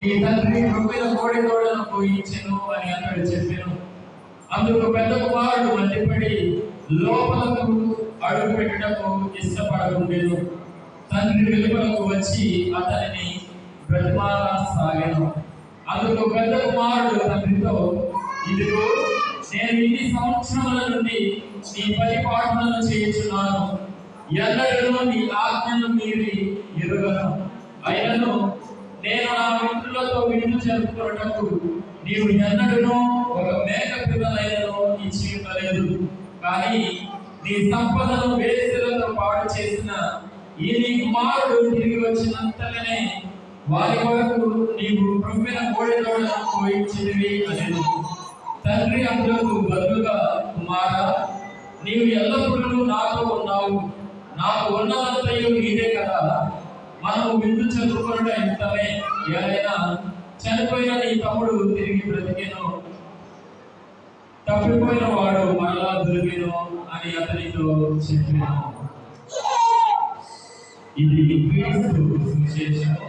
ఈ తండ్రి రొమ్మిన కోడి దూడను పోయించెను అని అతడు చెప్పాను. అందుకు పెద్ద కుమారుడు మండిపడి లోపలకు అడుగు పెట్టడము ఇష్టపడకుండెను. తండ్రి వెలుపలకు వచ్చి అతనిని బ్రతిమాలసాగెను. అందుకు పెద్ద కుమారుడు తండ్రితో, ఇదిగో నేను ఇన్ని సంవత్సరముల నుండి నీ పరిపాలనను చేయుచున్నాను, ఎన్నడూ నీ ఆజ్ఞను మీరి ఎరుగను. అయినను నేను నా మిత్రులతో విందు జరుపుకున్నటకు నీవు ఎన్నడూ ఒక మేక పిల్లలైనను ఇచ్చి ఉండలేదు. కానీ నీ సంపదను వేశ్యలతో పాడు చేసిన ఈ నీ కుమారుడు తిరిగి వచ్చినంతగానే వారి వరకు నీవు రొమ్మిన కోడి దూడను పోయించినవి అనేది. తండ్రి అందులకు బదులుగా, కుమారా, నీవు ఎల్లప్పుడూ నాతో ఉన్నావు, నాకు ఉన్నదంతయు నీదే కదా. మనము విందు చదువుకున్న ఇంతమే, ఏదైనా చనిపోయిన నీ తమ్ముడు తిరిగి బ్రతికెను, తప్పిపోయిన వాడు మరలా దొరికెను అని అతనితో చెప్పాను. ఇది క్రీస్తు సువిశేషము.